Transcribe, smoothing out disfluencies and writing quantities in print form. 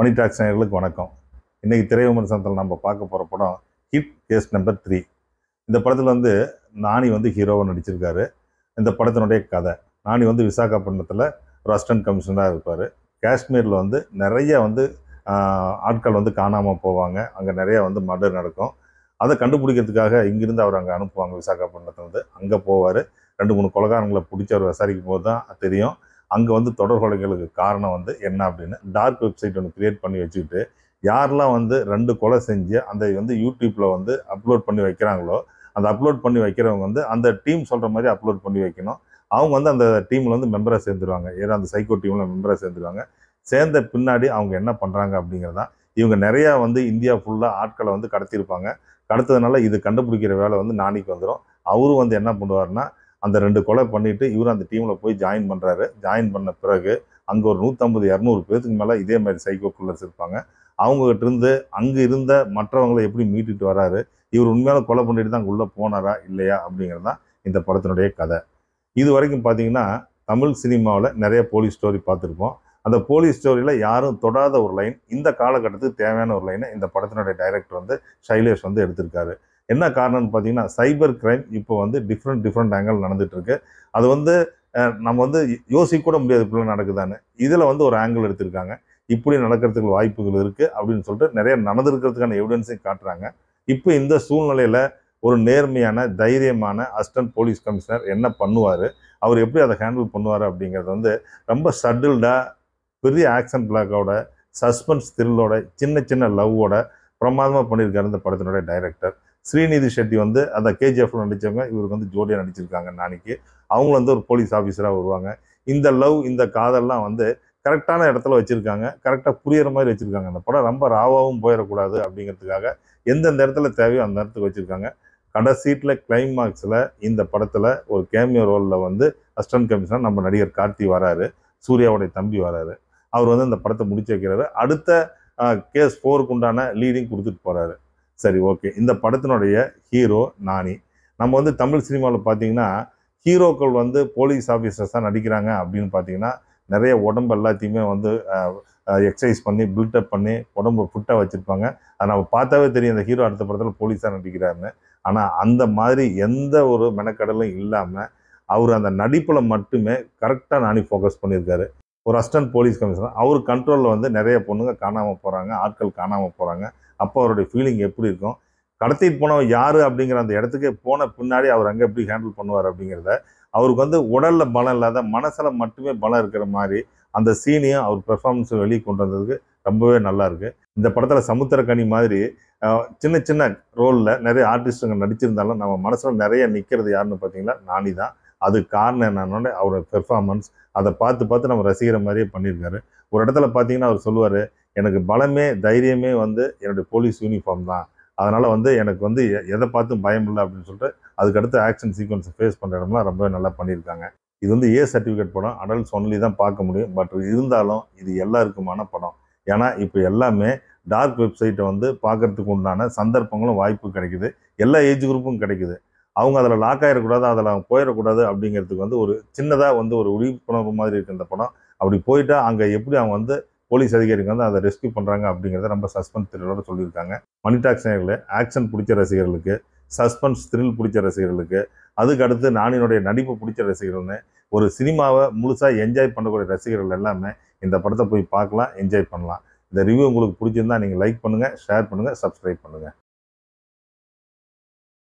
மணி tax நேயர்களுக்கு வணக்கம். இன்றைக்கி திரை விமர்சனத்தில் நம்ம பார்க்க போகிற படம் ஹிட் கேஸ் நம்பர் 3. இந்த படத்தில் நானி ஹீரோவாக நடிச்சிருக்காரு. இந்த படத்தினுடைய கதை, நானி விசாகப்பட்டினத்தில் ஒரு அசிஸ்டன்ட் கமிஷனராக இருப்பார். காஷ்மீரில் நிறைய ஆட்கள் காணாமல் போவாங்க. அங்கே நிறைய மர்டர் நடக்கும். அதை கண்டுபிடிக்கிறதுக்காக இங்கிருந்து அவர் அங்கே அனுப்புவாங்க. விசாகப்பட்டினத்தில் அங்கே போவார். 2-3 கொலைகாரங்களை பிடிச்சி அவர் விசாரிக்கும் போது தான் தெரியும் அங்கே தொடர் கொலைகளுக்கு காரணம் என்ன அப்படின்னு. டார்க் வெப்சைட் கிரியேட் பண்ணி வச்சுக்கிட்டு யாரெல்லாம் 2 கொலை செஞ்சு அந்த யூடியூப்பில் அப்லோட் பண்ணி வைக்கிறாங்களோ, அந்த அப்லோட் பண்ணி வைக்கிறவங்க அந்த டீம் சொல்கிற மாதிரி அப்லோட் பண்ணி வைக்கணும். அவங்க அந்த டீமில் மெம்பராக சேர்ந்துருவாங்க. ஏன்னா அந்த சைக்கோ டீமில் மெம்பராக சேர்ந்துருவாங்க. சேர்ந்த பின்னாடி அவங்க என்ன பண்ணுறாங்க அப்படிங்கிறதான். இவங்க நிறையா இந்தியா ஃபுல்லாக ஆட்களை கடத்தியிருப்பாங்க. கடத்ததுனால இது கண்டுபிடிக்கிற வேலை நானிக்கு வந்துடும். அவரும் என்ன பண்ணுவார்னா, அந்த 2 கொலை பண்ணிவிட்டு இவரும் அந்த டீமில் போய் ஜாயின் பண்ணுறாரு. ஜாயின் பண்ண பிறகு அங்கே ஒரு 150-200 பேருக்கு மேலே இதே மாதிரி சைக்கோ கில்லர்ஸ் இருப்பாங்க. அவங்ககிட்ட இருந்து அங்கே இருந்த மற்றவங்களை எப்படி மீட்டுட்டு வராரு, இவர் உண்மையால கொலை பண்ணிட்டு தான் அங்கே உள்ளே போனாரா இல்லையா அப்படிங்கிறது தான் இந்த படத்தினுடைய கதை. இது வரைக்கும் பார்த்தீங்கன்னா தமிழ் சினிமாவில் நிறைய போலீஸ் ஸ்டோரி பார்த்துருப்போம். அந்த போலீஸ் ஸ்டோரியில் யாரும் தொடாத ஒரு லைன், இந்த காலகட்டத்துக்கு தேவையான ஒரு லைனை இந்த படத்தினுடைய டைரக்டர் ஷைலேஷ் எடுத்திருக்காரு. என்ன காரணம்னு பார்த்தீங்கன்னா, சைபர் கிரைம் இப்போ டிஃப்ரெண்ட் ஆங்கிள் நடந்துகிட்ருக்கு. அது நம்ம யோசிக்க கூட முடியாது இப்படிலாம் நடக்குதான்னு. இதில் ஒரு ஆங்கிள் எடுத்திருக்காங்க. இப்படி நடக்கிறதுக்கு வாய்ப்புகள் இருக்குது அப்படின்னு சொல்லிட்டு நிறைய நடந்திருக்கிறதுக்கான எவிடன்ஸையும் காட்டுறாங்க. இப்போ இந்த சூழ்நிலையில் ஒரு நேர்மையான தைரியமான அசிஸ்டன்ட் போலீஸ் கமிஷனர் என்ன பண்ணுவார், அவர் எப்படி அதை ஹேண்டில் பண்ணுவார் அப்படிங்கிறது ரொம்ப சட்டில்டாக, பெரிய ஆக்ஷன் பிளாக்கோட, சஸ்பென்ஸ் த்ரில்லோட, சின்ன லவ்வோட பிரமாதமாக பண்ணியிருக்காரு இந்த படத்தினுடைய டைரக்டர். ஸ்ரீநிதி ஷெட்டி அந்த கேஜிஎஃப்ல நடித்தவங்க இவருக்கு ஜோடியாக நடிச்சிருக்காங்க. நாளைக்கு அவங்க ஒரு போலீஸ் ஆஃபீஸராக வருவாங்க. இந்த லவ், இந்த காதெல்லாம் கரெக்டான இடத்துல வச்சுருக்காங்க. கரெக்டாக புரியிற மாதிரி வச்சுருக்காங்க. அந்த படம் ரொம்ப ராவாகவும் போயிடக்கூடாது அப்படிங்கிறதுக்காக எந்தெந்த இடத்துல தேவையோ அந்த இடத்துக்கு வச்சுருக்காங்க. கடைசீட்டில் கிளைமாக்ஸில் இந்த படத்தில் ஒரு கேமியோ ரோலில் அசிஸ்டன்ட் கமிஷனர் நம்ம நடிகர் கார்த்தி வராரு. சூர்யாவுடைய தம்பி வராரு. அவர் இந்த படத்தை முடிச்சு வைக்கிறாரு. அடுத்த கேஸ் 4க்கு உண்டான லீடிங் கொடுத்துட்டு போகிறாரு. சரி, ஓகே. இந்த படத்தினுடைய ஹீரோ நானி. நம்ம தமிழ் சினிமாவில் பார்த்தீங்கன்னா ஹீரோக்கள் போலீஸ் ஆஃபீஸர்ஸாக நடிக்கிறாங்க அப்படின்னு பார்த்தீங்கன்னா நிறைய உடம்பு எல்லாத்தையுமே எக்ஸசைஸ் பண்ணி பில்டப் பண்ணி உடம்பு ஃபிட்டாக வச்சுருப்பாங்க. அதை நம்ம பார்த்தாவே தெரியும் இந்த ஹீரோ அடுத்த படத்தில் போலீஸாக நடிக்கிறாருன்னு. ஆனால் அந்த மாதிரி எந்த ஒரு மெனக்கடலும் இல்லாமல் அவர் அந்த நடிப்பில் மட்டுமே கரெக்டாக நானி ஃபோக்கஸ் பண்ணியிருக்காரு. ஒரு அசிஸ்டன்ட் போலீஸ் கமிஷனர், அவர் கண்ட்ரோலில் நிறைய பொண்ணுங்க காணாமல் போகிறாங்க, ஆட்கள் காணாமல் போகிறாங்க. அப்போ அவருடைய ஃபீலிங் எப்படி இருக்கும், கடத்திட்டு போனவன் யார் அப்படிங்கிற அந்த இடத்துக்கே போன பின்னாடி அவர் அங்கே எப்படி ஹேண்டில் பண்ணுவார் அப்படிங்கிறத, அவருக்கு உடலில் பலம் இல்லாத மனசில் மட்டுமே பலம் இருக்கிற மாதிரி அந்த சீனையும் அவர் பெர்ஃபார்மன்ஸை வெளியே கொண்டு வந்ததுக்கு ரொம்பவே நல்லாயிருக்கு. இந்த படத்தில் சமுத்திரக்கனி மாதிரி சின்ன ரோலில் நிறைய ஆர்டிஸ்ட்டுங்க நடிச்சிருந்தாலும் நம்ம மனசில் நிறைய நிற்கிறது யாருன்னு பார்த்தீங்கன்னா நானி தான். அதுக்கு காரணம் என்னன்னா அவரோட பெர்ஃபார்மன்ஸ். அதை பார்த்து நம்ம ரசிக்கிற மாதிரியே பண்ணியிருக்காரு. ஒரு இடத்துல பார்த்தீங்கன்னா அவர் சொல்லுவார், எனக்கு பலமே தைரியமே என்னுடைய போலீஸ் யூனிஃபார்ம் தான். அதனால் எனக்கு எதை பார்த்தும் பயம் இல்லை அப்படின்னு சொல்லிட்டு அதுக்கடுத்து ஆக்ஷன் சீக்வன்ஸை ஃபேஸ் பண்ணுற இடம்லாம் ரொம்பவே நல்லா பண்ணியிருக்காங்க. இது ஏ சர்டிஃபிகேட் படம், அடல்ட்ஸ் ஒன்லி தான் பார்க்க முடியும். பட் இருந்தாலும் இது எல்லாருக்குமான படம். ஏன்னா இப்போ எல்லாமே டார்க் வெப்சைட்டை பார்க்கறதுக்கு உண்டான சந்தர்ப்பங்களும் வாய்ப்பு கிடைக்குது. எல்லா ஏஜ் குரூப்பும் கிடைக்குது. அவங்க அதில் லாக் ஆகிடக்கூடாது, அதில் அவங்க போயிடக்கூடாது அப்படிங்கிறதுக்கு ஒரு சின்னதாக ஒரு விழிப்புணர்வு மாதிரி இருக்குது இந்த படம். அப்படி போயிட்டா அங்கே எப்படி அவங்க போலீஸ் அதிகாரிங்க அதை ரெஸ்கியூ பண்ணுறாங்க அப்படிங்கிறத ரொம்ப சஸ்பென்ஸ் த்ரில்லோட சொல்லியிருக்காங்க. மணி டாக்ஸ் நேயர்களே, ஆக்ஷன் பிடிச்ச ரசிகர்களுக்கு, சஸ்பென்ஸ் த்ரில் பிடிச்ச ரசிகர்களுக்கு, அதுக்கு அடுத்து நானினுடைய நடிப்பு பிடிச்ச ரசிகர்கள்னு ஒரு சினிமாவை முழுசாக என்ஜாய் பண்ணக்கூடிய ரசிகர்கள் எல்லாமே இந்த படத்தை போய் பார்க்கலாம், என்ஜாய் பண்ணலாம். இந்த ரிவ்யூ உங்களுக்கு பிடிச்சிருந்தா நீங்கள் லைக் பண்ணுங்கள், ஷேர் பண்ணுங்கள், சப்ஸ்கிரைப் பண்ணுங்கள்.